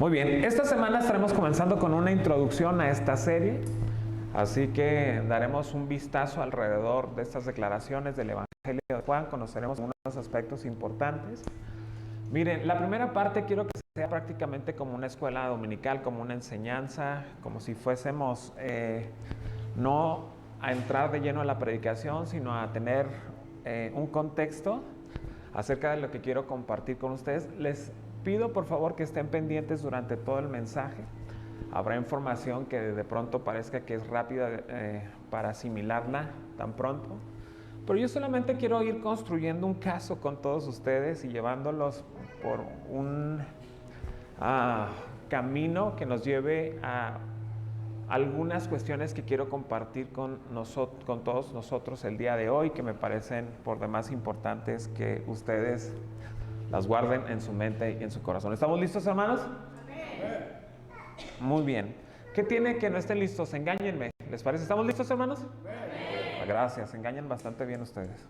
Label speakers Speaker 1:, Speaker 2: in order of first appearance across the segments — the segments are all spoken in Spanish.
Speaker 1: Muy bien, esta semana estaremos comenzando con una introducción a esta serie, así que daremos un vistazo alrededor de estas declaraciones del Evangelio. Conoceremos algunos aspectos importantes. Miren, la primera parte quiero que sea prácticamente como una escuela dominical, como una enseñanza, como si fuésemos no a entrar de lleno a la predicación, sino a tener un contexto acerca de lo que quiero compartir con ustedes. Les pido por favor que estén pendientes durante todo el mensaje. Habrá información que de pronto parezca que es rápida para asimilarla tan pronto, pero yo solamente quiero ir construyendo un caso con todos ustedes y llevándolos por un camino que nos lleve a algunas cuestiones que quiero compartir con todos nosotros el día de hoy, que me parecen por demás importantes que ustedes las guarden en su mente y en su corazón. ¿Estamos listos, hermanos? Muy bien. ¿Qué tiene que no estén listos? Engáñenme. ¿Les parece? ¿Estamos listos, hermanos? Gracias. Engañan bastante bien ustedes.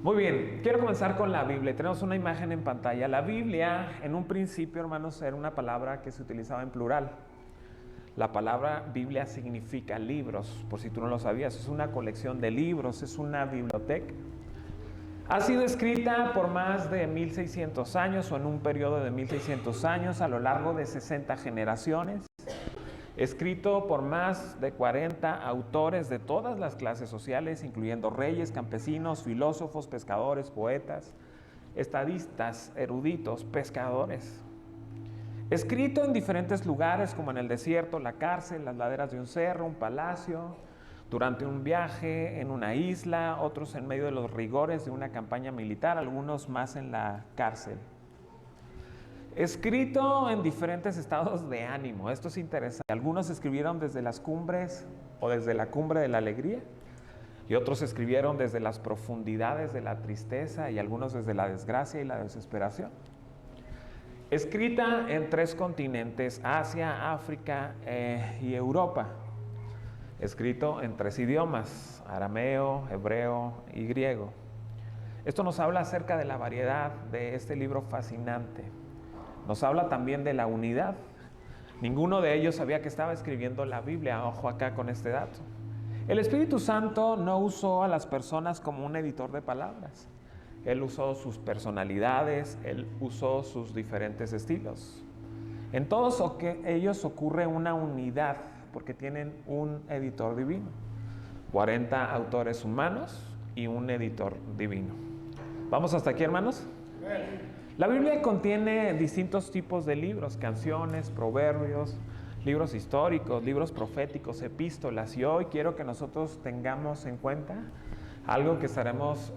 Speaker 1: Muy bien. Quiero comenzar con la Biblia. Tenemos una imagen en pantalla. La Biblia, en un principio, hermanos, era una palabra que se utilizaba en plural. La palabra Biblia significa libros, por si tú no lo sabías. Es una colección de libros, es una biblioteca. Ha sido escrita por más de 1600 años o en un periodo de 1600 años a lo largo de 60 generaciones. Escrito por más de 40 autores de todas las clases sociales, incluyendo reyes, campesinos, filósofos, pescadores, poetas, estadistas, eruditos, pescadores. Escrito en diferentes lugares como en el desierto, la cárcel, las laderas de un cerro, un palacio, durante un viaje en una isla, otros en medio de los rigores de una campaña militar, algunos más en la cárcel. Escrito en diferentes estados de ánimo, esto es interesante. Algunos escribieron desde las cumbres o desde la cumbre de la alegría, y otros escribieron desde las profundidades de la tristeza, y algunos desde la desgracia y la desesperación. Escrita en 3 continentes, Asia, África y Europa. Escrito en 3 idiomas, arameo, hebreo y griego. Esto nos habla acerca de la variedad de este libro fascinante. Nos habla también de la unidad. Ninguno de ellos sabía que estaba escribiendo la Biblia. Ojo acá con este dato. El Espíritu Santo no usó a las personas como un editor de palabras. Él usó sus personalidades, él usó sus diferentes estilos. En todos ellos ocurre una unidad, porque tienen un editor divino. 40 autores humanos y un editor divino. ¿Vamos hasta aquí, hermanos? La Biblia contiene distintos tipos de libros, canciones, proverbios, libros históricos, libros proféticos, epístolas. Y hoy quiero que nosotros tengamos en cuenta algo que estaremos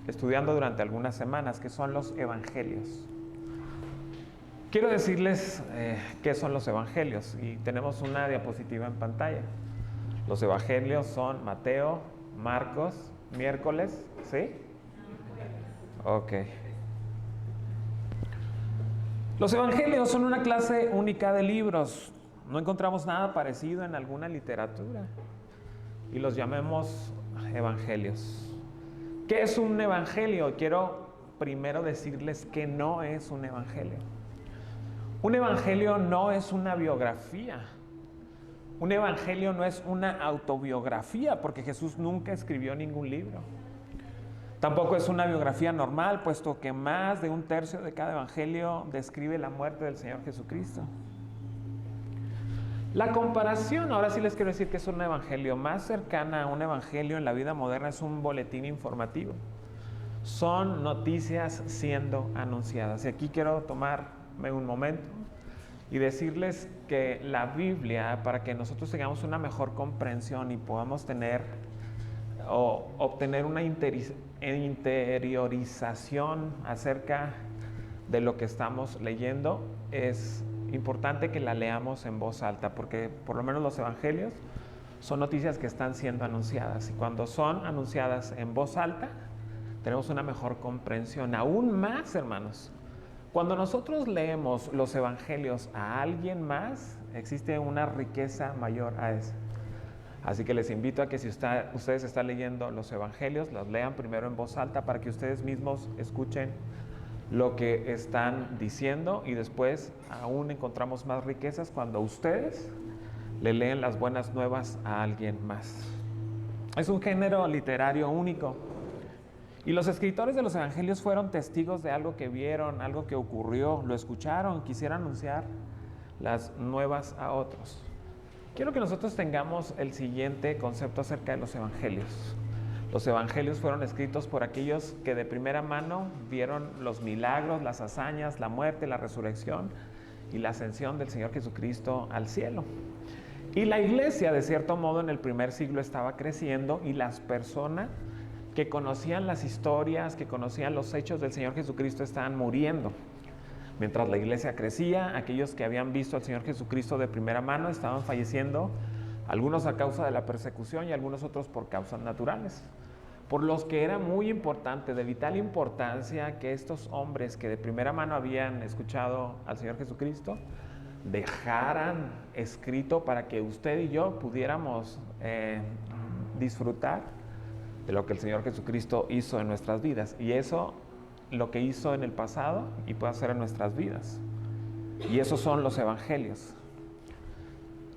Speaker 1: estudiando durante algunas semanas, que son los evangelios. Quiero decirles qué son los evangelios, y tenemos una diapositiva en pantalla. Los evangelios son Mateo, Marcos, miércoles, ¿sí? Ok. Los evangelios son una clase única de libros. No encontramos nada parecido en alguna literatura, y los llamemos evangelios. ¿Qué es un evangelio? Quiero primero decirles que no es un evangelio. Un evangelio no es una biografía. Un evangelio no es una autobiografía, porque Jesús nunca escribió ningún libro. Tampoco es una biografía normal, puesto que más de 1/3 de cada evangelio describe la muerte del Señor Jesucristo. La comparación, ahora sí les quiero decir que es un evangelio más cercana a un evangelio en la vida moderna, es un boletín informativo. Son noticias siendo anunciadas. Y aquí quiero tomarme un momento y decirles que la Biblia, para que nosotros tengamos una mejor comprensión y podamos tener o obtener una interiorización acerca de lo que estamos leyendo, es importante que la leamos en voz alta, porque por lo menos los evangelios son noticias que están siendo anunciadas, y cuando son anunciadas en voz alta tenemos una mejor comprensión. Aún más, hermanos, cuando nosotros leemos los evangelios a alguien más, existe una riqueza mayor a esa. Así que les invito a que si ustedes están leyendo los evangelios, los lean primero en voz alta para que ustedes mismos escuchen lo que están diciendo, y después aún encontramos más riquezas cuando ustedes le leen las buenas nuevas a alguien más. Es un género literario único. Y los escritores de los evangelios fueron testigos de algo que vieron, algo que ocurrió, lo escucharon, quisieron anunciar las nuevas a otros. Quiero que nosotros tengamos el siguiente concepto acerca de los evangelios. Los evangelios fueron escritos por aquellos que de primera mano vieron los milagros, las hazañas, la muerte, la resurrección y la ascensión del Señor Jesucristo al cielo. Y la iglesia, de cierto modo, en el primer siglo estaba creciendo, y las personas que conocían las historias, que conocían los hechos del Señor Jesucristo estaban muriendo. Mientras la iglesia crecía, aquellos que habían visto al Señor Jesucristo de primera mano estaban falleciendo, algunos a causa de la persecución y algunos otros por causas naturales. Por los que era muy importante, de vital importancia, que estos hombres que de primera mano habían escuchado al Señor Jesucristo dejaran escrito para que usted y yo pudiéramos disfrutar de lo que el Señor Jesucristo hizo en nuestras vidas. Y eso, lo que hizo en el pasado y puede hacer en nuestras vidas. Y esos son los evangelios.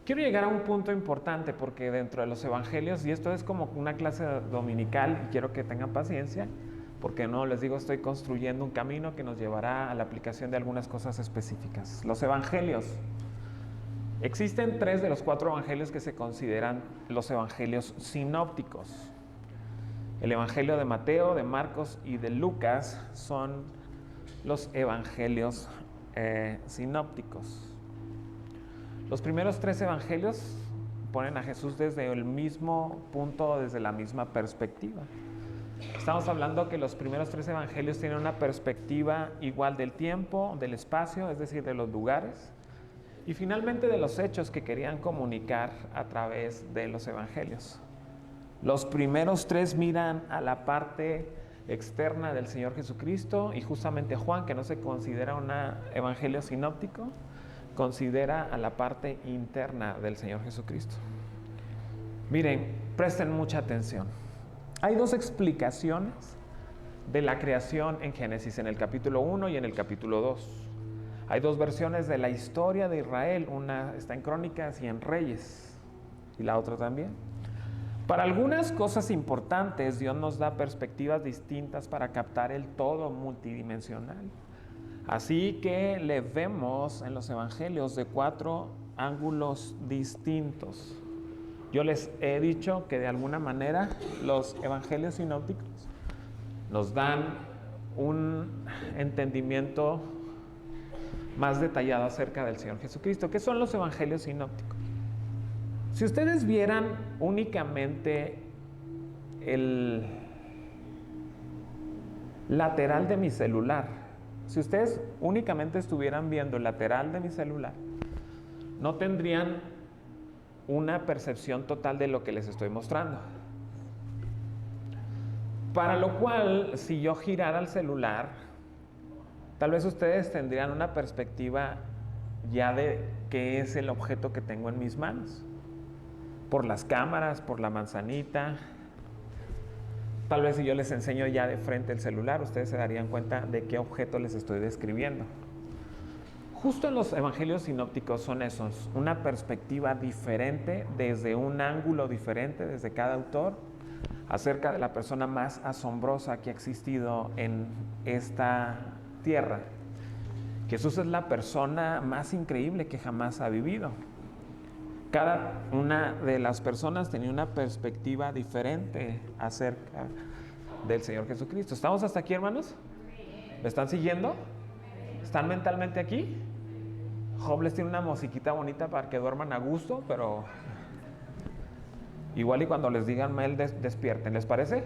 Speaker 1: Quiero llegar a un punto importante, porque dentro de los evangelios, y esto es como una clase dominical, y quiero que tengan paciencia, porque no les digo, estoy construyendo un camino que nos llevará a la aplicación de algunas cosas específicas. Los evangelios. Existen 3 de los 4 evangelios que se consideran los evangelios sinópticos. El evangelio de Mateo, de Marcos y de Lucas son los evangelios sinópticos. Los primeros 3 evangelios ponen a Jesús desde el mismo punto, desde la misma perspectiva. Estamos hablando que los primeros 3 evangelios tienen una perspectiva igual del tiempo, del espacio, es decir, de los lugares, y finalmente de los hechos que querían comunicar a través de los evangelios. Los primeros 3 miran a la parte externa del Señor Jesucristo, y justamente Juan, que no se considera un evangelio sinóptico, considera a la parte interna del Señor Jesucristo. Miren, presten mucha atención. Hay 2 explicaciones de la creación en Génesis, en el capítulo 1 y en el capítulo 2. Hay 2 versiones de la historia de Israel, una está en Crónicas y en Reyes, y la otra también. Para algunas cosas importantes, Dios nos da perspectivas distintas para captar el todo multidimensional. Así que le vemos en los evangelios de 4 ángulos distintos. Yo les he dicho que de alguna manera los evangelios sinópticos nos dan un entendimiento más detallado acerca del Señor Jesucristo. ¿Qué son los evangelios sinópticos? Si ustedes vieran únicamente el lateral de mi celular, si ustedes únicamente estuvieran viendo el lateral de mi celular, no tendrían una percepción total de lo que les estoy mostrando. Para lo cual, si yo girara el celular, tal vez ustedes tendrían una perspectiva ya de qué es el objeto que tengo en mis manos. Por las cámaras, por la manzanita. Tal vez si yo les enseño ya de frente el celular, ustedes se darían cuenta de qué objeto les estoy describiendo. Justo en los evangelios sinópticos son esos, una perspectiva diferente, desde un ángulo diferente, desde cada autor, acerca de la persona más asombrosa que ha existido en esta tierra. Jesús es la persona más increíble que jamás ha vivido. Cada una de las personas tenía una perspectiva diferente acerca del Señor Jesucristo. ¿Estamos hasta aquí, hermanos? ¿Me están siguiendo? ¿Están mentalmente aquí? Job les tiene una musiquita bonita para que duerman a gusto, pero igual y cuando les digan Mel, despierten. ¿Les parece?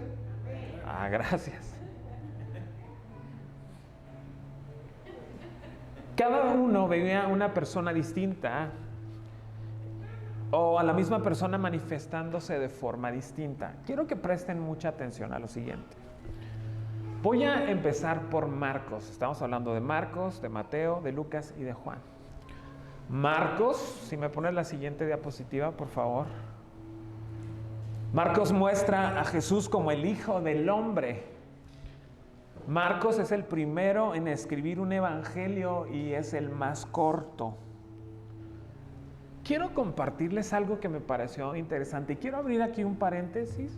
Speaker 1: Ah, gracias. Cada uno veía a una persona distinta, o a la misma persona manifestándose de forma distinta. Quiero que presten mucha atención a lo siguiente. Voy a empezar por Marcos. Estamos hablando de Marcos, de Mateo, de Lucas y de Juan. Marcos, si me pones la siguiente diapositiva, por favor. Marcos muestra a Jesús como el Hijo del Hombre. Marcos es el primero en escribir un evangelio y es el más corto. Quiero compartirles algo que me pareció interesante y quiero abrir aquí un paréntesis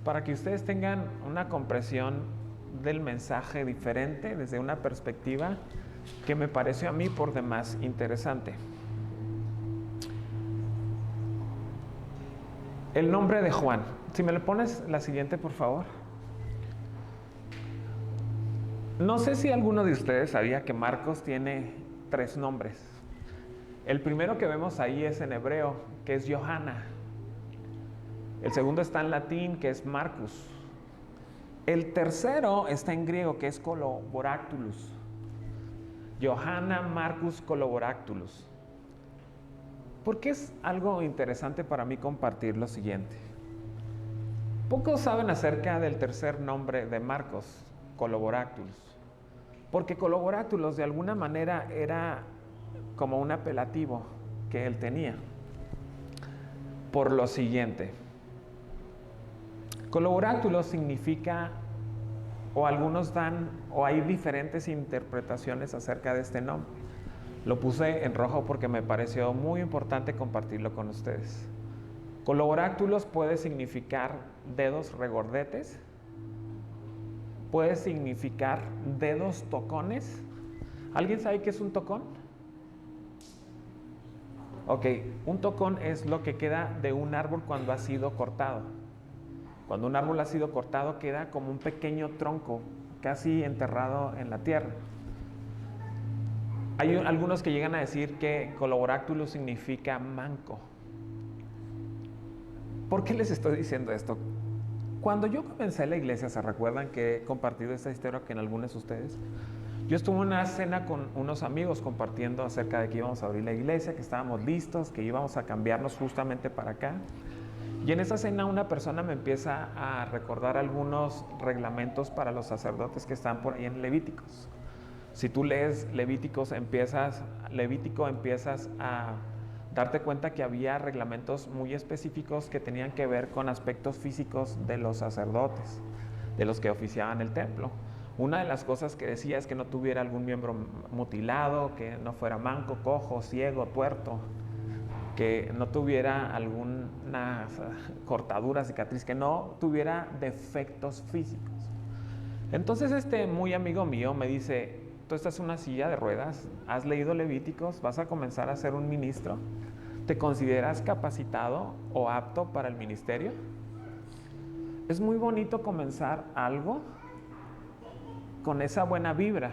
Speaker 1: para que ustedes tengan una comprensión del mensaje diferente desde una perspectiva que me pareció a mí por demás interesante. El nombre de Juan. Si me le pones la siguiente, por favor. No sé si alguno de ustedes sabía que Marcos tiene 3 nombres. El primero que vemos ahí es en hebreo, que es Johanna. El segundo está en latín, que es Marcus. El tercero está en griego, que es Coloboractulus. Johanna Marcus Coloboractulus. ¿Por qué es algo interesante para mí compartir lo siguiente? Pocos saben acerca del tercer nombre de Marcos, Coloboractulus. Porque Coloboractulus de alguna manera era como un apelativo que él tenía. Por lo siguiente. Coloboractulus significa, o algunos dan, o hay diferentes interpretaciones acerca de este nombre. Lo puse en rojo porque me pareció muy importante compartirlo con ustedes. Coloboractulus puede significar dedos regordetes, puede significar dedos tocones. ¿Alguien sabe qué es un tocón? Ok, un tocón es lo que queda de un árbol cuando ha sido cortado. Cuando un árbol ha sido cortado queda como un pequeño tronco, casi enterrado en la tierra. Hay algunos que llegan a decir que Coloboractulus significa manco. ¿Por qué les estoy diciendo esto? Cuando yo comencé la iglesia, ¿se recuerdan que he compartido esta historia con algunos de ustedes? Yo estuve en una cena con unos amigos compartiendo acerca de que íbamos a abrir la iglesia, que estábamos listos, que íbamos a cambiarnos justamente para acá. Y en esa cena una persona me empieza a recordar algunos reglamentos para los sacerdotes que están por ahí en Levíticos. Si tú lees Levítico empiezas a darte cuenta que había reglamentos muy específicos que tenían que ver con aspectos físicos de los sacerdotes, de los que oficiaban el templo. Una de las cosas que decía es que no tuviera algún miembro mutilado, que no fuera manco, cojo, ciego, tuerto, que no tuviera alguna cortadura, cicatriz, que no tuviera defectos físicos. Entonces muy amigo mío me dice: tú estás en una silla de ruedas, has leído Levíticos, vas a comenzar a ser un ministro, ¿te consideras capacitado o apto para el ministerio? Es muy bonito comenzar algo con esa buena vibra.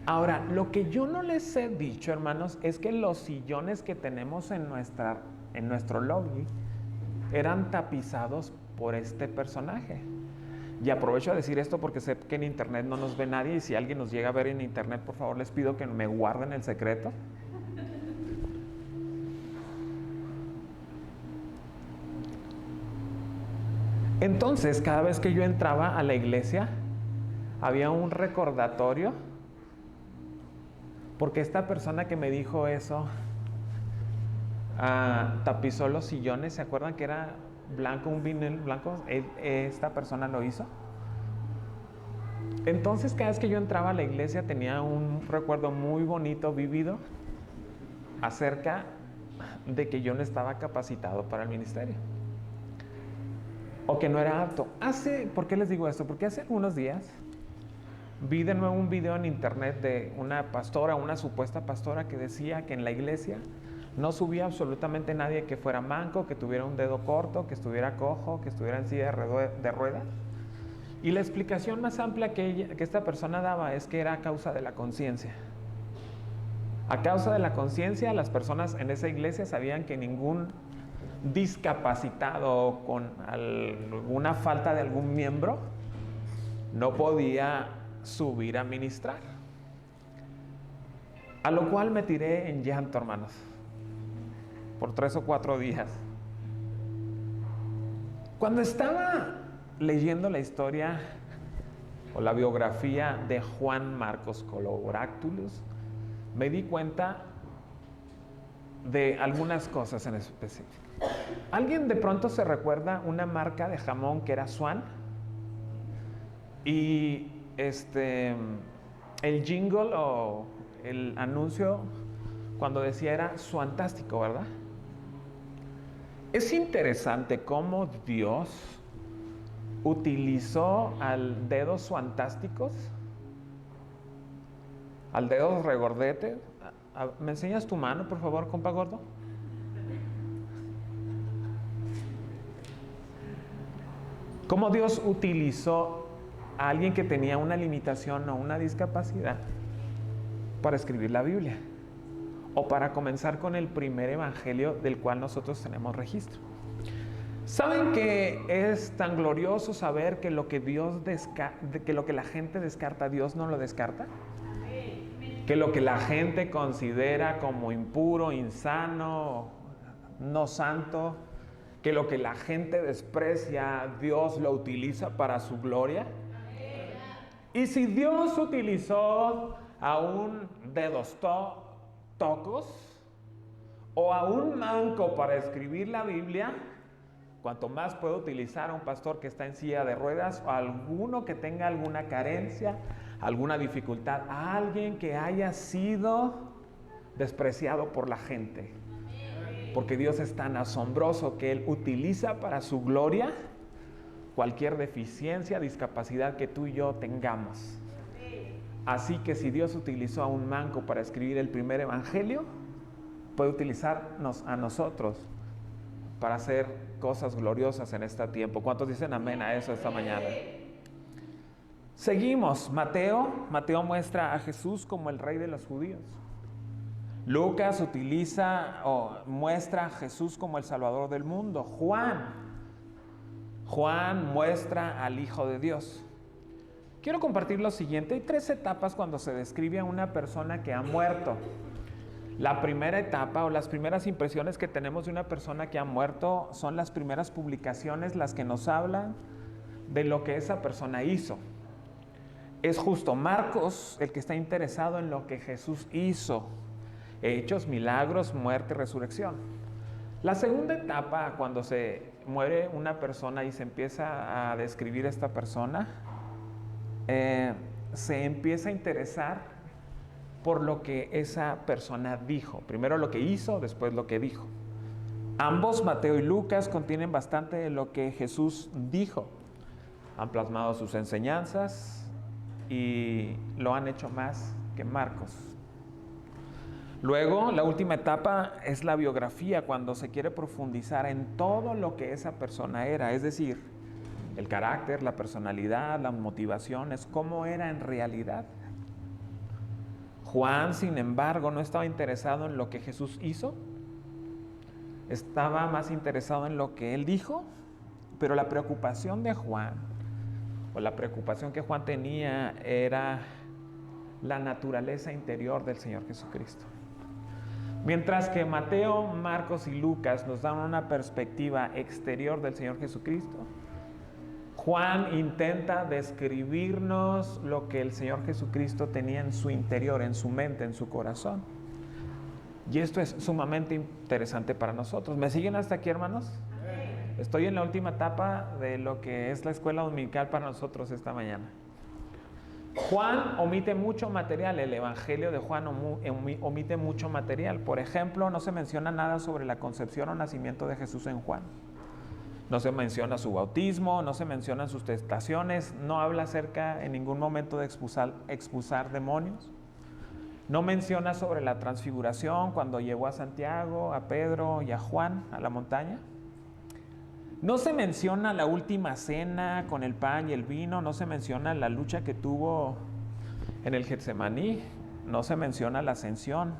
Speaker 1: Ahora, lo que yo no les he dicho, hermanos, es que los sillones que tenemos en nuestro lobby eran tapizados por este personaje. Y aprovecho a decir esto porque sé que en internet no nos ve nadie, y si alguien nos llega a ver en internet, por favor les pido que me guarden el secreto. Entonces, cada vez que yo entraba a la iglesia, había un recordatorio, porque esta persona que me dijo eso tapizó los sillones. ¿Se acuerdan que era blanco, un vinil blanco? Esta persona lo hizo. Entonces, cada vez que yo entraba a la iglesia tenía un recuerdo muy bonito, vivido, acerca de que yo no estaba capacitado para el ministerio, o que no era apto. ¿Por qué les digo esto? Porque hace algunos días vi de nuevo un video en internet de una pastora, una supuesta pastora, que decía que en la iglesia no subía absolutamente nadie que fuera manco, que tuviera un dedo corto, que estuviera cojo, que estuviera en silla de ruedas. Y la explicación más amplia que esta persona daba es que era a causa de la conciencia. A causa de la conciencia, las personas en esa iglesia sabían que ningún discapacitado con alguna falta de algún miembro no podía subir a ministrar. A lo cual me tiré en llanto, hermanos, por 3 o 4 días. Cuando estaba leyendo la historia o la biografía de Juan Marcos Coloboractulus, me di cuenta de algunas cosas en específico. ¿Alguien de pronto se recuerda una marca de jamón que era Swan? Y el jingle o el anuncio cuando decía era suantástico, ¿verdad? Es interesante cómo Dios utilizó al dedo suantásticos, al dedo regordete. ¿Me enseñas tu mano, por favor, compa gordo? Cómo Dios utilizó a alguien que tenía una limitación o una discapacidad para escribir la Biblia o para comenzar con el primer evangelio del cual nosotros tenemos registro. ¿Saben que es tan glorioso saber que lo que la gente descarta, Dios no lo descarta? Que lo que la gente considera como impuro, insano, no santo, que lo que la gente desprecia, Dios lo utiliza para su gloria. Y si Dios utilizó a un dedos tocos o a un manco para escribir la Biblia, cuanto más puede utilizar a un pastor que está en silla de ruedas o a alguno que tenga alguna carencia, alguna dificultad, a alguien que haya sido despreciado por la gente. Porque Dios es tan asombroso que Él utiliza para su gloria cualquier deficiencia, discapacidad que tú y yo tengamos. Así que si Dios utilizó a un manco para escribir el primer evangelio, puede utilizarnos a nosotros para hacer cosas gloriosas en este tiempo. ¿Cuántos dicen amén a eso esta mañana? Seguimos. Mateo muestra a Jesús como el rey de los judíos. Lucas muestra a Jesús como el Salvador del mundo. Juan muestra al Hijo de Dios. Quiero compartir lo siguiente. Hay 3 etapas cuando se describe a una persona que ha muerto. La primera etapa o las primeras impresiones que tenemos de una persona que ha muerto son las primeras publicaciones, las que nos hablan de lo que esa persona hizo. Es justo Marcos el que está interesado en lo que Jesús hizo. Hechos, milagros, muerte, resurrección. La segunda etapa, cuando se muere una persona y se empieza a describir esta persona, se empieza a interesar por lo que esa persona dijo. Primero lo que hizo, después lo que dijo. Ambos, Mateo y Lucas, contienen bastante de lo que Jesús dijo. Han plasmado sus enseñanzas y lo han hecho más que Marcos. Luego, la última etapa es la biografía, cuando se quiere profundizar en todo lo que esa persona era, es decir, el carácter, la personalidad, las motivaciones, cómo era en realidad. Juan, sin embargo, no estaba interesado en lo que Jesús hizo, estaba más interesado en lo que él dijo, pero la preocupación de Juan, o la preocupación que Juan tenía, era la naturaleza interior del Señor Jesucristo. Mientras que Mateo, Marcos y Lucas nos dan una perspectiva exterior del Señor Jesucristo, Juan intenta describirnos lo que el Señor Jesucristo tenía en su interior, en su mente, en su corazón. Y esto es sumamente interesante para nosotros. ¿Me siguen hasta aquí, hermanos? Estoy en la última etapa de lo que es la escuela dominical para nosotros esta mañana. Juan omite mucho material, el Evangelio de Juan omite mucho material. Por ejemplo, no se menciona nada sobre la concepción o nacimiento de Jesús en Juan. No se menciona su bautismo, no se mencionan sus tentaciones, no habla acerca en ningún momento de expulsar demonios. No menciona sobre la transfiguración cuando llevó a Santiago, a Pedro y a Juan a la montaña. No se menciona la última cena con el pan y el vino, no se menciona la lucha que tuvo en el Getsemaní, no se menciona la ascensión,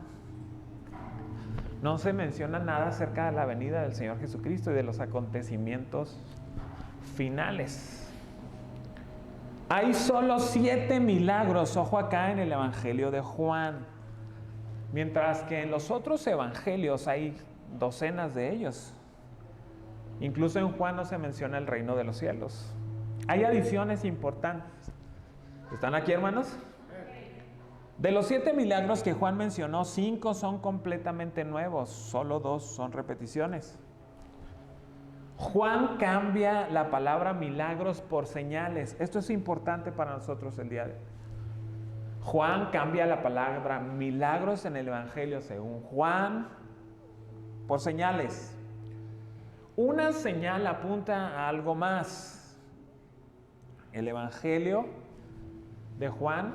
Speaker 1: no se menciona nada acerca de la venida del Señor Jesucristo y de los acontecimientos finales. Hay solo 7 milagros, ojo acá, en el Evangelio de Juan, mientras que en los otros evangelios hay docenas de ellos. Incluso en Juan no se menciona el reino de los cielos. Hay adiciones importantes. ¿Están aquí, hermanos? De los 7 milagros que Juan mencionó, 5 son completamente nuevos, solo 2 son repeticiones. Juan cambia la palabra milagros por señales. Esto es importante para nosotros el día de hoy. Juan cambia la palabra milagros en el Evangelio según Juan por señales. Una señal apunta a algo más. El Evangelio de Juan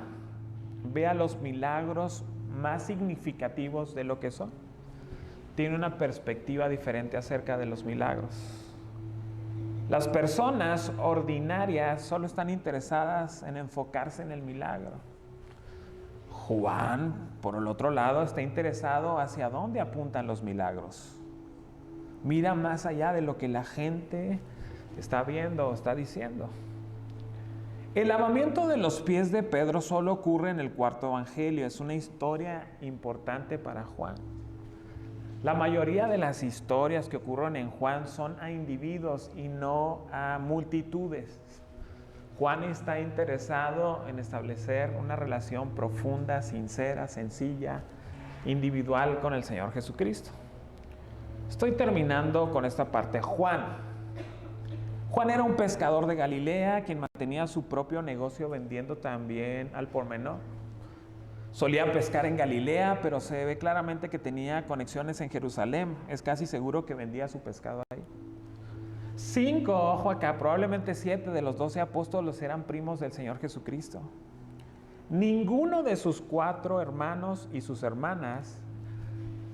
Speaker 1: ve a los milagros más significativos de lo que son. Tiene una perspectiva diferente acerca de los milagros. Las personas ordinarias solo están interesadas en enfocarse en el milagro. Juan, por el otro lado, está interesado hacia dónde apuntan los milagros. Mira más allá de lo que la gente está viendo o está diciendo. El lavamiento de los pies de Pedro solo ocurre en el cuarto evangelio. Es una historia importante para Juan. La mayoría de las historias que ocurren en Juan son a individuos y no a multitudes. Juan está interesado en establecer una relación profunda, sincera, sencilla, individual con el Señor Jesucristo. Estoy terminando con esta parte. Juan era un pescador de Galilea quien mantenía su propio negocio vendiendo también al por menor. Solía pescar en Galilea, pero se ve claramente que tenía conexiones en Jerusalén. Es casi seguro que vendía su pescado ahí. 5, ojo acá, probablemente 7 de los 12 apóstoles eran primos del Señor Jesucristo. Ninguno de sus 4 hermanos y sus hermanas,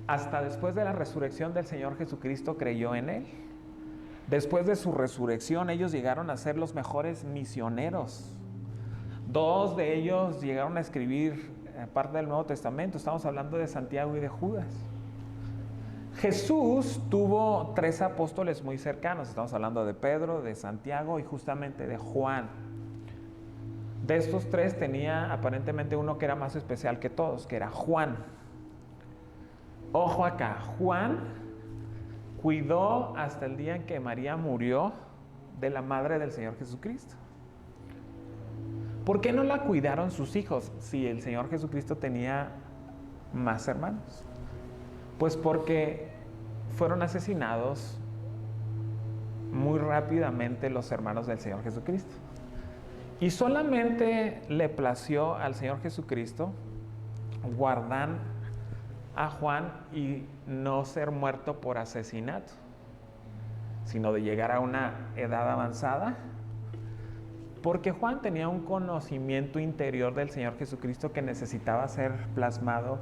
Speaker 1: hasta después de la resurrección del Señor Jesucristo, creyó en Él. Después de su resurrección, ellos llegaron a ser los mejores misioneros. 2 de ellos llegaron a escribir parte del Nuevo Testamento. Estamos hablando de Santiago y de Judas. Jesús tuvo 3 apóstoles muy cercanos. Estamos hablando de Pedro, de Santiago y justamente de Juan. De estos 3 tenía aparentemente uno que era más especial que todos, que era Juan. Ojo acá, Juan cuidó hasta el día en que María murió de la madre del Señor Jesucristo. ¿Por qué no la cuidaron sus hijos si el Señor Jesucristo tenía más hermanos? Pues porque fueron asesinados muy rápidamente los hermanos del Señor Jesucristo. Y solamente le plació al Señor Jesucristo guardar a Juan y no ser muerto por asesinato, sino de llegar a una edad avanzada, porque Juan tenía un conocimiento interior del Señor Jesucristo que necesitaba ser plasmado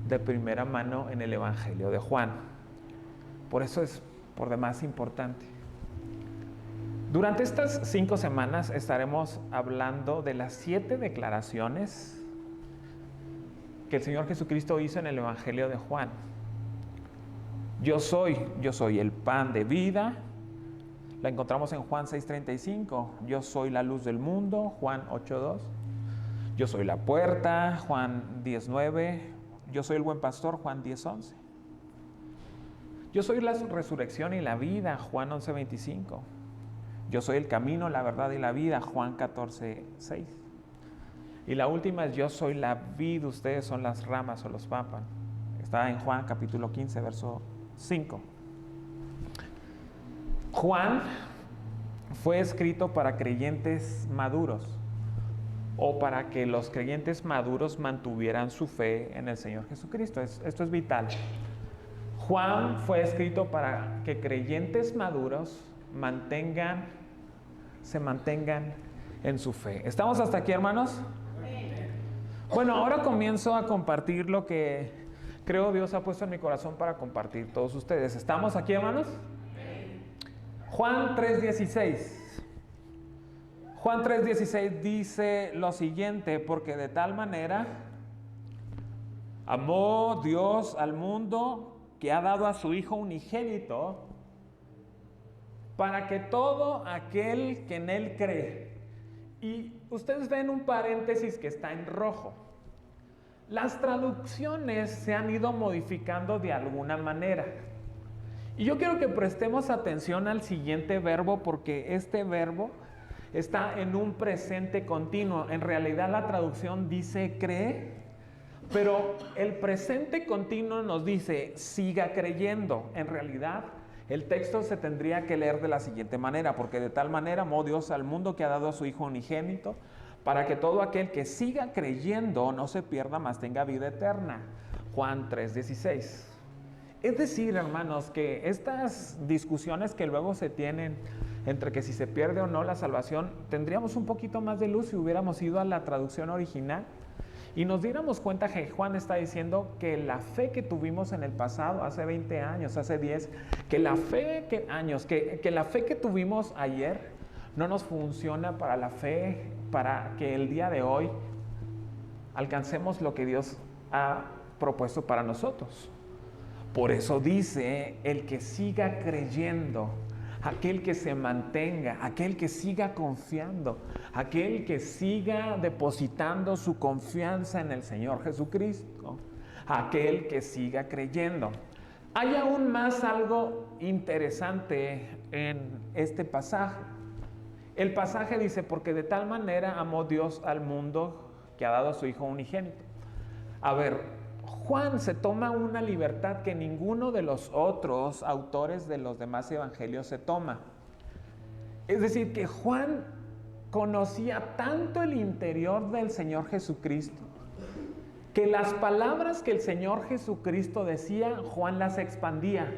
Speaker 1: de primera mano en el Evangelio de Juan. Por eso es por demás importante. Durante estas 5 semanas estaremos hablando de las 7 declaraciones que el Señor Jesucristo hizo en el Evangelio de Juan. Yo soy el pan de vida. La encontramos en Juan 6:35. Yo soy la luz del mundo, Juan 8:2. Yo soy la puerta, Juan 10:9. Yo soy el buen pastor, Juan 10:11. Yo soy la resurrección y la vida, Juan 11:25. Yo soy el camino, la verdad y la vida, Juan 14:6. Y la última es yo soy la vid, ustedes son las ramas o los pámpanos. Está en Juan capítulo 15, verso 5. Juan fue escrito para creyentes maduros o para que los creyentes maduros mantuvieran su fe en el Señor Jesucristo. Esto es vital. Juan fue escrito para que creyentes maduros se mantengan en su fe. ¿Estamos hasta aquí, hermanos? Bueno, ahora comienzo a compartir lo que creo Dios ha puesto en mi corazón para compartir todos ustedes. ¿Estamos aquí, hermanos? Juan 3:16. Juan 3:16 dice lo siguiente: porque de tal manera amó Dios al mundo que ha dado a su Hijo unigénito, para que todo aquel que en Él cree. Y ustedes ven un paréntesis que está en rojo. Las traducciones se han ido modificando de alguna manera. Y yo quiero que prestemos atención al siguiente verbo, porque este verbo está en un presente continuo. En realidad la traducción dice cree, pero el presente continuo nos dice siga creyendo. En realidad El texto se tendría que leer de la siguiente manera: porque de tal manera amó Dios al mundo que ha dado a su Hijo unigénito, para que todo aquel que siga creyendo no se pierda, mas tenga vida eterna. Juan 3:16. Es decir, hermanos, que estas discusiones que luego se tienen entre que si se pierde o no la salvación, tendríamos un poquito más de luz si hubiéramos ido a la traducción original y nos diéramos cuenta que Juan está diciendo que la fe que tuvimos en el pasado, hace 20 años, hace 10, que la fe que tuvimos ayer no nos funciona para la fe, para que el día de hoy alcancemos lo que Dios ha propuesto para nosotros. Por eso dice: el que siga creyendo, aquel que se mantenga, aquel que siga confiando, aquel que siga depositando su confianza en el Señor Jesucristo, aquel que siga creyendo. Hay aún más algo interesante en este pasaje. El pasaje dice: porque de tal manera amó Dios al mundo que ha dado a su Hijo unigénito. A ver, Juan se toma una libertad que ninguno de los otros autores de los demás evangelios se toma. Es decir, que Juan conocía tanto el interior del Señor Jesucristo, que las palabras que el Señor Jesucristo decía, Juan las expandía.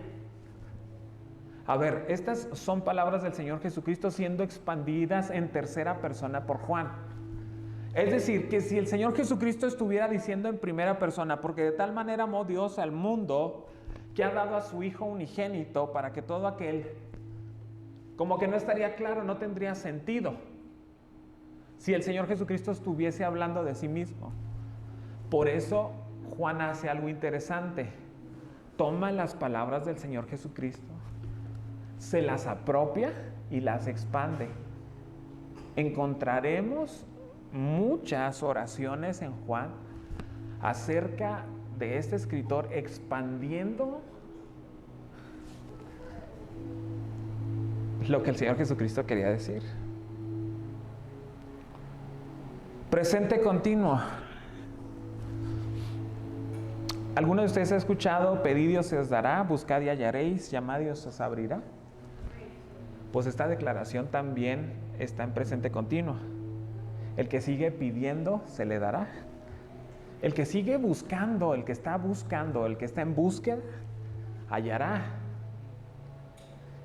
Speaker 1: A ver, estas son palabras del Señor Jesucristo siendo expandidas en tercera persona por Juan. Es decir, que si el Señor Jesucristo estuviera diciendo en primera persona: porque de tal manera amó Dios al mundo que ha dado a su Hijo unigénito, para que todo aquel, como que no estaría claro, no tendría sentido si el Señor Jesucristo estuviese hablando de sí mismo. Por eso Juan hace algo interesante: toma las palabras del Señor Jesucristo, se las apropia y las expande. Encontraremos muchas oraciones en Juan acerca de este escritor expandiendo lo que el Señor Jesucristo quería decir. Presente continuo. ¿Alguno de ustedes ha escuchado: pedid y os dará, buscad y hallaréis, llamad y os abrirá? Pues esta declaración también está en presente continuo. El que sigue pidiendo, se le dará. El que sigue buscando, el que está en búsqueda, hallará.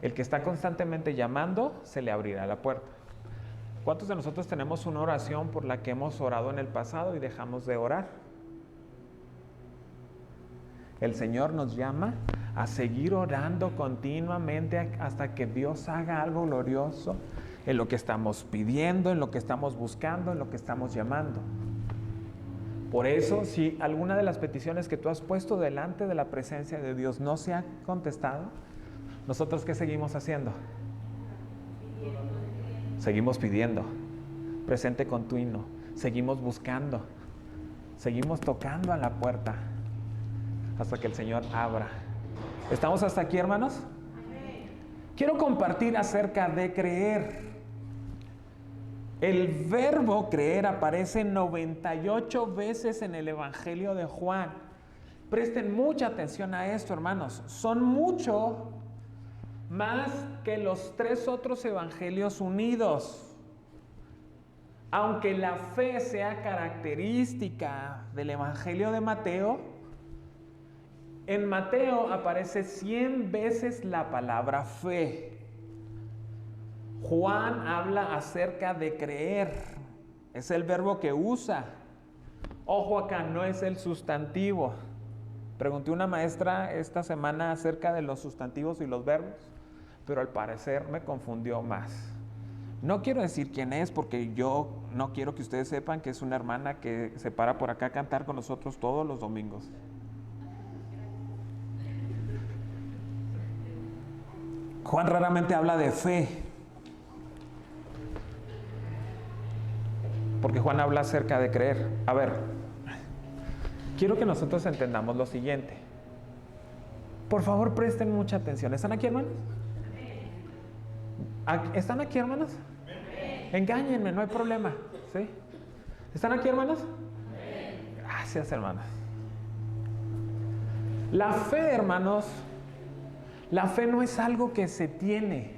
Speaker 1: El que está constantemente llamando, se le abrirá la puerta. ¿Cuántos de nosotros tenemos una oración por la que hemos orado en el pasado y dejamos de orar? El Señor nos llama a seguir orando continuamente hasta que Dios haga algo glorioso en lo que estamos pidiendo, en lo que estamos buscando, en lo que estamos llamando. Por eso, si alguna de las peticiones que tú has puesto delante de la presencia de Dios no se ha contestado, ¿nosotros qué seguimos haciendo? Seguimos pidiendo, presente continuo, seguimos buscando, seguimos tocando a la puerta hasta que el Señor abra. ¿Estamos hasta aquí, hermanos? Quiero compartir acerca de creer. El verbo creer aparece 98 veces en el Evangelio de Juan. Presten mucha atención a esto, hermanos. Son mucho más que los 3 otros evangelios unidos. Aunque la fe sea característica del Evangelio de Mateo, en Mateo aparece 100 veces la palabra fe. Juan habla acerca de creer. Es el verbo que usa. Ojo acá, no es el sustantivo. Pregunté a una maestra esta semana acerca de los sustantivos y los verbos, pero al parecer me confundió más. No quiero decir quién es, porque yo no quiero que ustedes sepan que es una hermana que se para por acá a cantar con nosotros todos los domingos. Juan raramente habla de fe, porque Juan habla acerca de creer. A ver, quiero que nosotros entendamos lo siguiente. Por favor, presten mucha atención. ¿Están aquí, hermanos? ¿Están aquí, hermanos? Engáñenme, no hay problema. ¿Sí? ¿Están aquí, hermanos? Gracias, hermanos. La fe, hermanos, La fe no es algo que se tiene,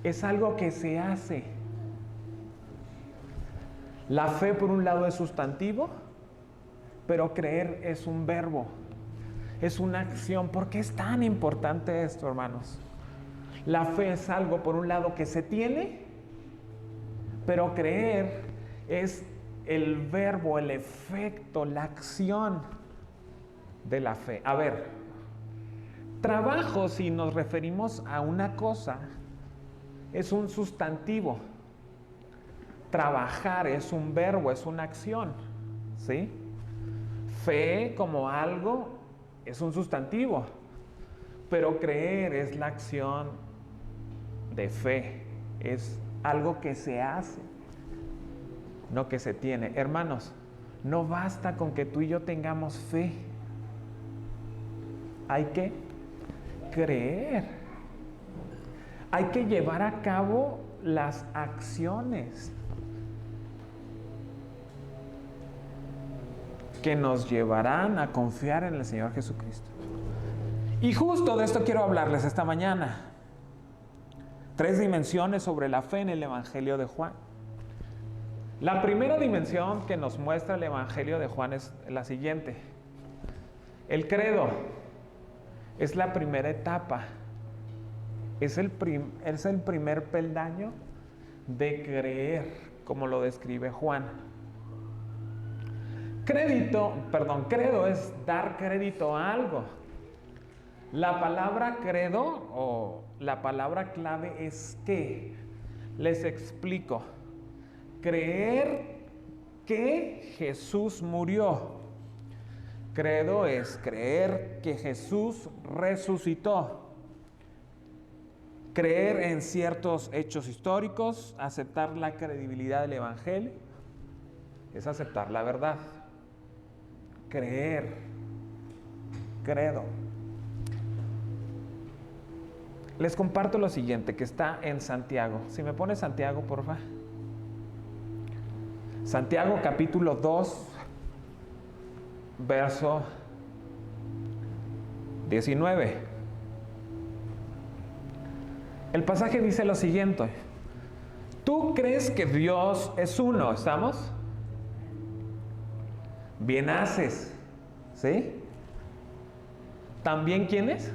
Speaker 1: es algo que se hace. La fe, por un lado, es sustantivo, pero creer es un verbo, es una acción. ¿Por qué es tan importante esto, hermanos? La fe es algo, por un lado, que se tiene, pero creer es el verbo, el efecto, la acción de la fe. A ver, trabajo, si nos referimos a una cosa, es un sustantivo. Trabajar es un verbo, es una acción, ¿sí? Fe como algo es un sustantivo, pero creer es la acción de fe, es algo que se hace, no que se tiene. Hermanos, no basta con que tú y yo tengamos fe, hay que creer, hay que llevar a cabo las acciones que nos llevarán a confiar en el Señor Jesucristo. Y justo de esto quiero hablarles esta mañana. 3 dimensiones sobre la fe en el Evangelio de Juan. La primera dimensión que nos muestra el Evangelio de Juan es la siguiente. El credo es la primera etapa, es el primer peldaño de creer, como lo describe Juan. Credo es dar crédito a algo. La palabra credo o la palabra clave es ¿qué? Les explico. Creer que Jesús murió. Credo es creer que Jesús resucitó. Creer en ciertos hechos históricos, aceptar la credibilidad del Evangelio, es aceptar la verdad. Creer, credo. Les comparto lo siguiente que está en Santiago. Si me pone Santiago, porfa. Santiago capítulo 2, verso 19. El pasaje dice lo siguiente. ¿Tú crees que Dios es uno? ¿Estamos? Bien haces, ¿sí? ¿También quiénes?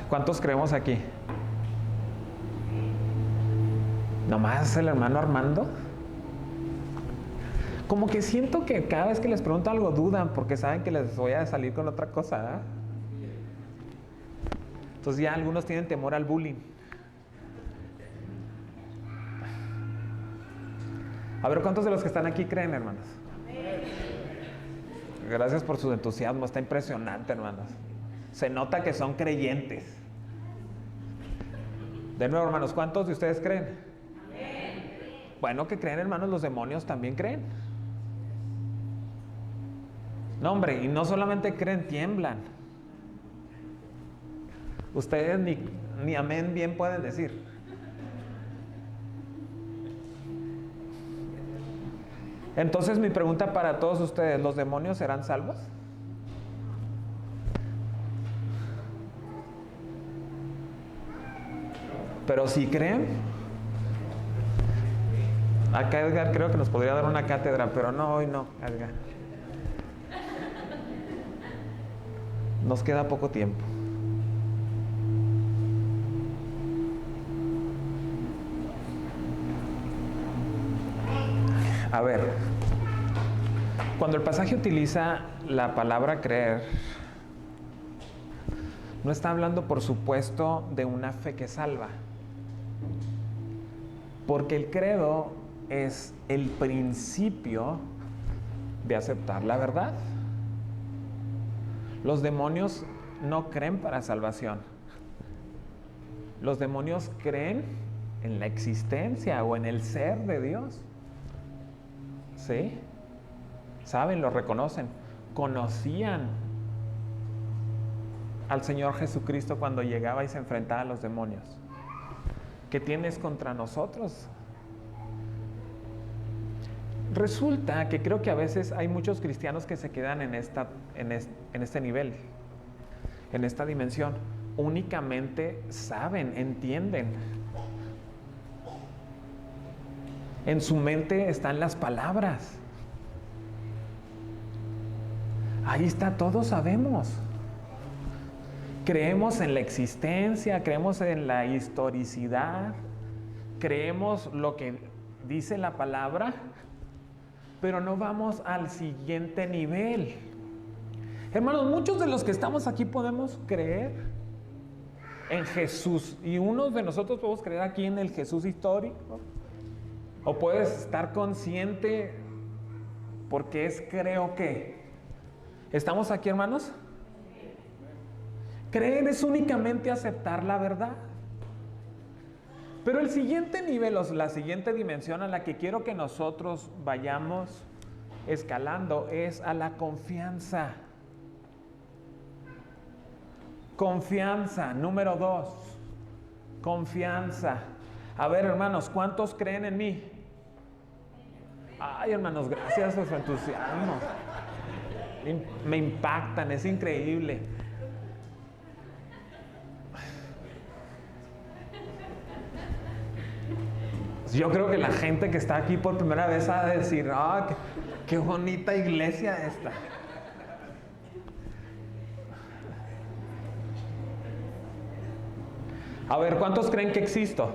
Speaker 1: ¿Cuántos creemos aquí? ¿Nomás el hermano Armando? Como que siento que cada vez que les pregunto algo dudan porque saben que les voy a salir con otra cosa, ¿eh? Entonces ya algunos tienen temor al bullying. A ver, ¿cuántos de los que están aquí creen, hermanos? Gracias por su entusiasmo, está impresionante, hermanos. Se nota que son creyentes. De nuevo, hermanos, ¿cuántos de ustedes creen? Bueno, que creen, hermanos, los demonios también creen. No, hombre, y no solamente creen, tiemblan. Ustedes ni amén bien pueden decir. Entonces mi pregunta para todos ustedes, ¿los demonios serán salvos? Pero si creen, acá Edgar creo que nos podría dar una cátedra, pero no, hoy no, Edgar. Nos queda poco tiempo. A ver, cuando el pasaje utiliza la palabra creer, no está hablando, por supuesto, de una fe que salva. Porque el credo es el principio de aceptar la verdad. Los demonios no creen para salvación. Los demonios creen en la existencia o en el ser de Dios. ¿Sí? Saben, lo reconocen. Conocían al Señor Jesucristo cuando llegaba y se enfrentaba a los demonios. ¿Qué tienes contra nosotros? Resulta que creo que a veces hay muchos cristianos que se quedan en este nivel, en esta dimensión. Únicamente saben, entienden. En su mente están las palabras. Ahí está, todos sabemos. Creemos en la existencia, creemos en la historicidad, creemos lo que dice la palabra, pero no vamos al siguiente nivel. Hermanos, muchos de los que estamos aquí podemos creer en Jesús, y unos de nosotros podemos creer aquí en el Jesús histórico, o puedes estar consciente porque es creo que. ¿Estamos aquí, hermanos? Creer es únicamente aceptar la verdad. Pero el siguiente nivel, o la siguiente dimensión a la que quiero que nosotros vayamos escalando es a la confianza. Confianza, número 2. Confianza. A ver, hermanos, ¿cuántos creen en mí? Ay, hermanos, gracias por su entusiasmo. Me impactan, es increíble. Yo creo que la gente que está aquí por primera vez va a decir, qué bonita iglesia esta. A ver, ¿cuántos creen que existo?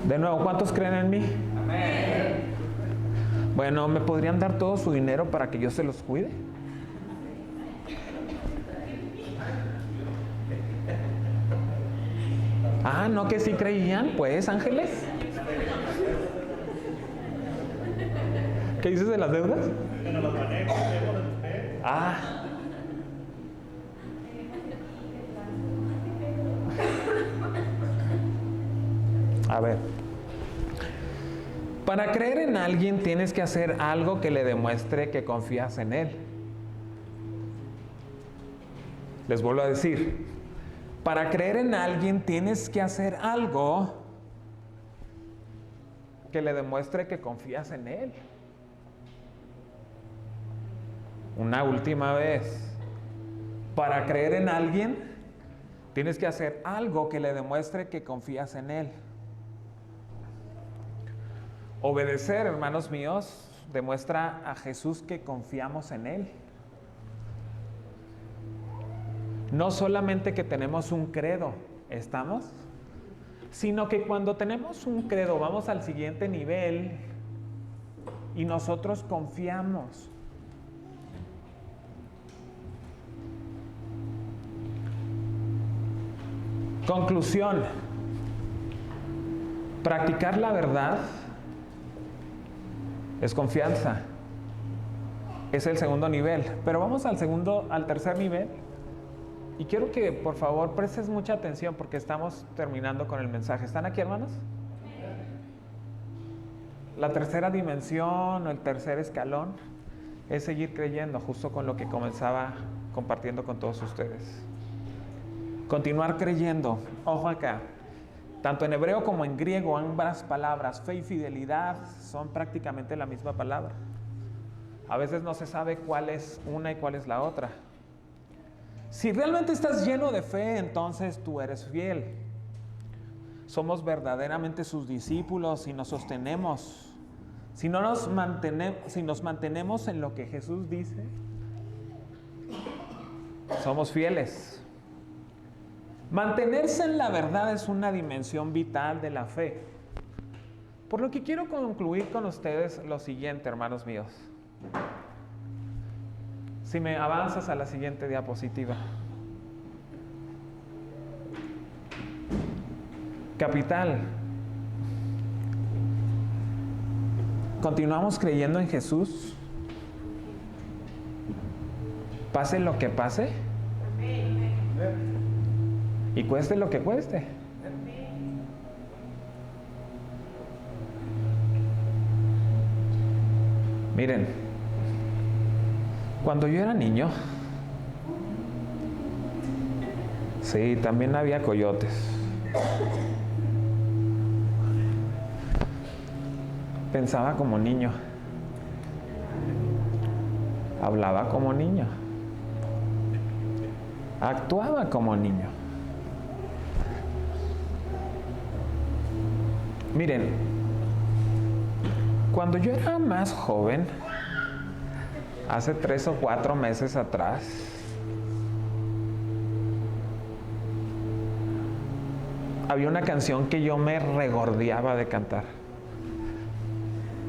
Speaker 1: De nuevo, ¿cuántos creen en mí? Amén. Bueno, ¿me podrían dar todo su dinero para que yo se los cuide? ¿No que sí creían? Pues, ángeles. ¿Qué dices de las deudas? Que no las manejo, A ver. Para creer en alguien tienes que hacer algo que le demuestre que confías en él. Les vuelvo a decir, para creer en alguien tienes que hacer algo que le demuestre que confías en él. Una última vez. Para creer en alguien tienes que hacer algo que le demuestre que confías en él. Obedecer, hermanos míos, demuestra a Jesús que confiamos en él. No solamente que tenemos un credo, ¿estamos? Sino que cuando tenemos un credo vamos al siguiente nivel y nosotros confiamos. Conclusión. Practicar la verdad es confianza. Es el segundo nivel. Pero vamos al tercer nivel. Y quiero que por favor prestes mucha atención porque estamos terminando con el mensaje. ¿Están aquí, hermanos? La tercera dimensión o el tercer escalón es seguir creyendo, justo con lo que comenzaba compartiendo con todos ustedes. Continuar creyendo. Ojo acá. Tanto en hebreo como en griego, ambas palabras, fe y fidelidad, son prácticamente la misma palabra. A veces no se sabe cuál es una y cuál es la otra. Si realmente estás lleno de fe, entonces tú eres fiel. Somos verdaderamente sus discípulos y nos sostenemos. Si nos mantenemos en lo que Jesús dice, somos fieles. Mantenerse en la verdad es una dimensión vital de la fe. Por lo que quiero concluir con ustedes lo siguiente, hermanos míos. Si me avanzas a la siguiente diapositiva. Capital. ¿Continuamos creyendo en Jesús? Pase lo que pase. Y cueste lo que cueste. Miren, cuando yo era niño, Sí, también había coyotes. Pensaba como niño. Hablaba como niño. Actuaba como niño. Miren, cuando yo era más joven, hace 3 o 4 meses atrás, había una canción que yo me regordeaba de cantar,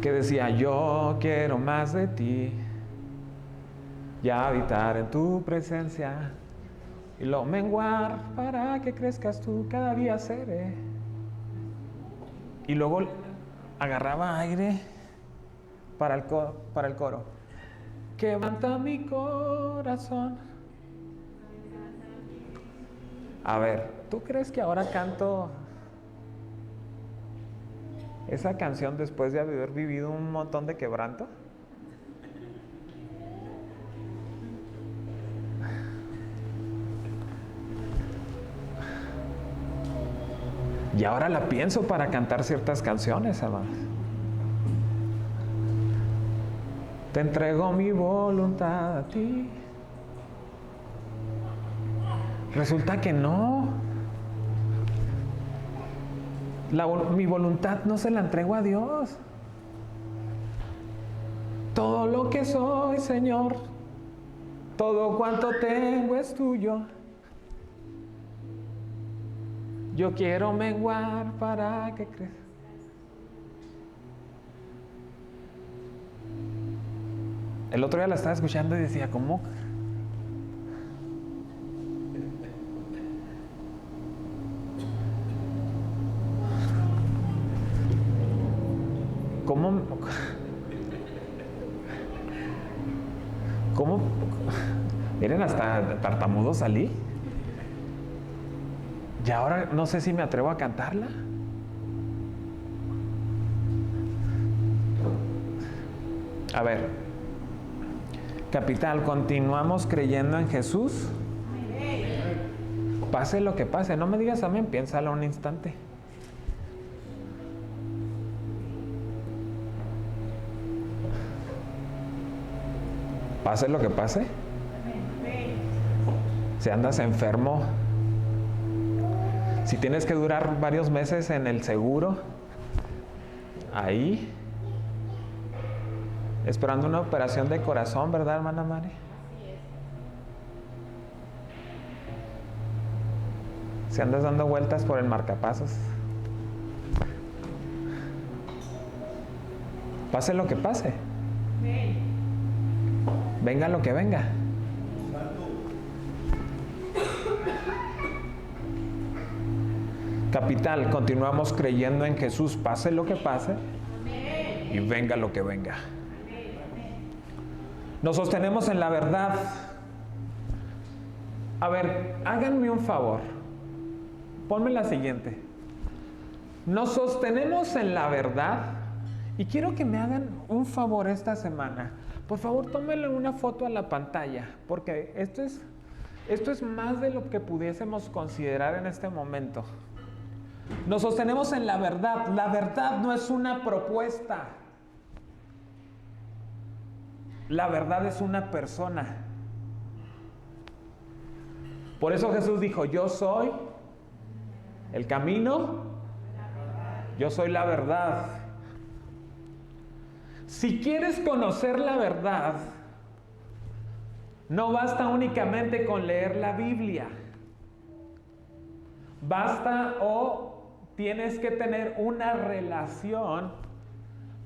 Speaker 1: que decía: yo quiero más de ti, ya habitar en tu presencia, y lo menguar para que crezcas tú, cada día seré. Y luego agarraba aire para el coro. Quebranta mi corazón. A ver, ¿tú crees que ahora canto esa canción después de haber vivido un montón de quebranto? Y ahora la pienso para cantar ciertas canciones, hermanos. Te entrego mi voluntad a ti. Resulta que no. Mi voluntad no se la entrego a Dios. Todo lo que soy, Señor, todo cuanto tengo es tuyo. Yo quiero menguar para que crezca. El otro día la estaba escuchando y decía: ¿cómo? ¿Cómo? Miren, hasta tartamudo salí. Y ahora no sé si me atrevo a cantarla. A ver, Capital, ¿continuamos creyendo en Jesús? Pase lo que pase, no me digas amén, piénsalo un instante. Pase lo que pase. Si andas enfermo, si tienes que durar varios meses en el seguro, ahí, esperando una operación de corazón, ¿verdad, hermana Mari? Si andas dando vueltas por el marcapasos, pase lo que pase, venga lo que venga. Capital, continuamos creyendo en Jesús, pase lo que pase y venga lo que venga. Nos sostenemos en la verdad. A ver, háganme un favor. Ponme la siguiente. Nos sostenemos en la verdad y quiero que me hagan un favor esta semana. Por favor, tómenle una foto a la pantalla, porque esto es más de lo que pudiésemos considerar en este momento. Nos sostenemos en la verdad. La verdad no es una propuesta. La verdad es una persona. Por eso Jesús dijo: yo soy el camino, yo soy la verdad. Si quieres conocer la verdad, no basta únicamente con leer la Biblia. Basta o tienes que tener una relación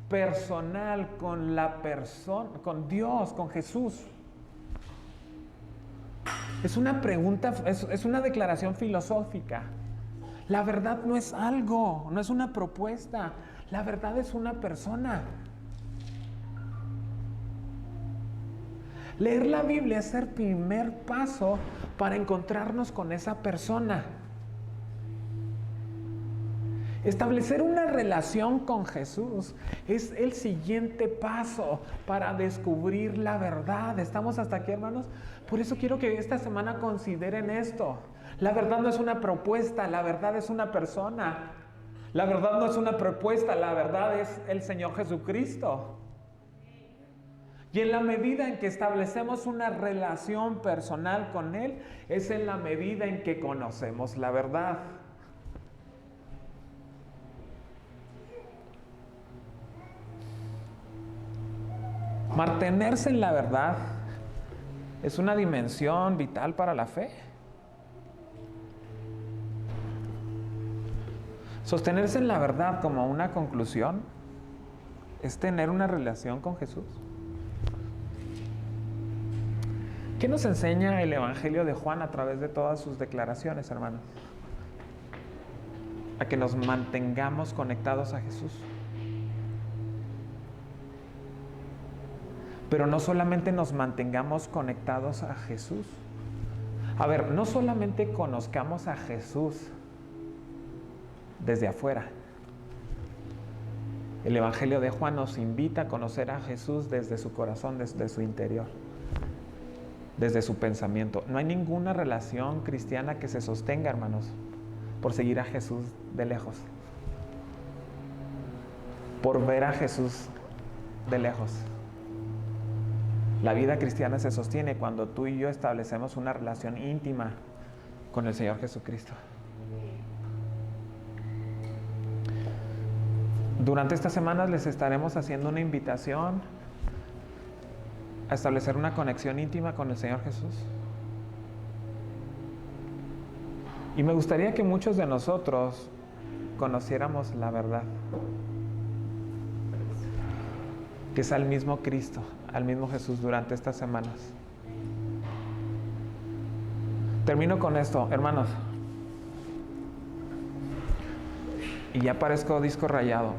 Speaker 1: personal con la persona, con Dios, con Jesús. Es una pregunta, es una declaración filosófica. La verdad no es algo, no es una propuesta. La verdad es una persona. Leer la Biblia es el primer paso para encontrarnos con esa persona. Establecer una relación con Jesús es el siguiente paso para descubrir la verdad. ¿Estamos hasta aquí, hermanos? Por eso quiero que esta semana consideren esto. La verdad no es una propuesta, la verdad es una persona. La verdad no es una propuesta, la verdad es el Señor Jesucristo. Y en la medida en que establecemos una relación personal con Él, es en la medida en que conocemos la verdad. Mantenerse en la verdad es una dimensión vital para la fe. Sostenerse en la verdad como una conclusión es tener una relación con Jesús. ¿Qué nos enseña el Evangelio de Juan a través de todas sus declaraciones, hermanos? A que nos mantengamos conectados a Jesús. Pero no solamente nos mantengamos conectados a Jesús. A ver, no solamente conozcamos a Jesús desde afuera. El Evangelio de Juan nos invita a conocer a Jesús desde su corazón, desde su interior, desde su pensamiento. No hay ninguna relación cristiana que se sostenga, hermanos, por seguir a Jesús de lejos, por ver a Jesús de lejos. La vida cristiana se sostiene cuando tú y yo establecemos una relación íntima con el Señor Jesucristo. Durante estas semanas les estaremos haciendo una invitación a establecer una conexión íntima con el Señor Jesús. Y me gustaría que muchos de nosotros conociéramos la verdad, que es al mismo Cristo, al mismo Jesús durante estas semanas. Termino con esto, hermanos. Y ya parezco disco rayado.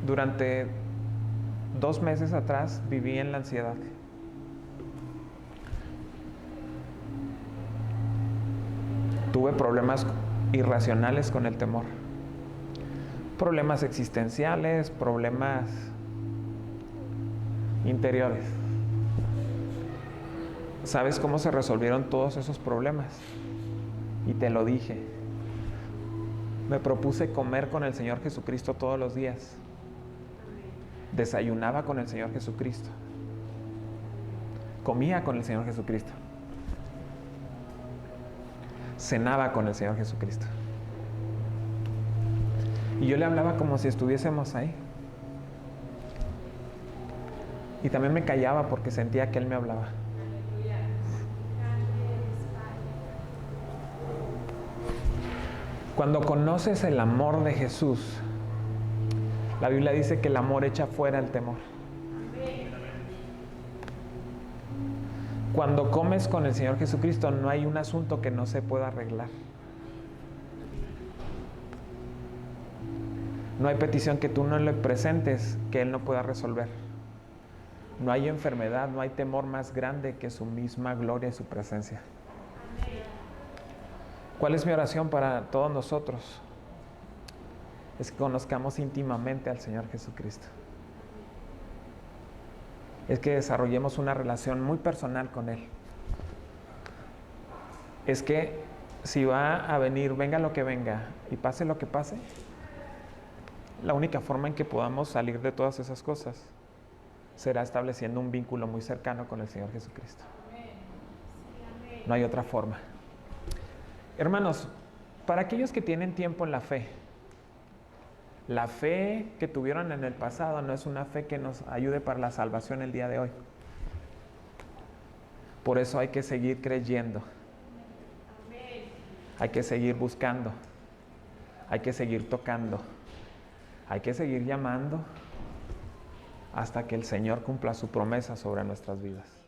Speaker 1: Durante 2 meses atrás viví en la ansiedad. Tuve problemas irracionales con el temor. Problemas existenciales, problemas interiores. ¿Sabes cómo se resolvieron todos esos problemas? Y te lo dije. Me propuse comer con el Señor Jesucristo todos los días. Desayunaba con el Señor Jesucristo. Comía con el Señor Jesucristo. Cenaba con el Señor Jesucristo. Y yo le hablaba como si estuviésemos ahí. Y también me callaba porque sentía que Él me hablaba. Cuando conoces el amor de Jesús, la Biblia dice que el amor echa fuera el temor. Cuando comes con el Señor Jesucristo, no hay un asunto que no se pueda arreglar. No hay petición que tú no le presentes que Él no pueda resolver. No hay enfermedad, no hay temor más grande que su misma gloria y su presencia. ¿Cuál es mi oración para todos nosotros? Es que conozcamos íntimamente al Señor Jesucristo. Es que desarrollemos una relación muy personal con Él. Es que si va a venir, venga lo que venga y pase lo que pase, la única forma en que podamos salir de todas esas cosas será estableciendo un vínculo muy cercano con el Señor Jesucristo. No hay otra forma. Hermanos, para aquellos que tienen tiempo en la fe que tuvieron en el pasado no es una fe que nos ayude para la salvación el día de hoy. Por eso hay que seguir creyendo. Hay que seguir buscando. Hay que seguir tocando. Hay que seguir llamando hasta que el Señor cumpla su promesa sobre nuestras vidas.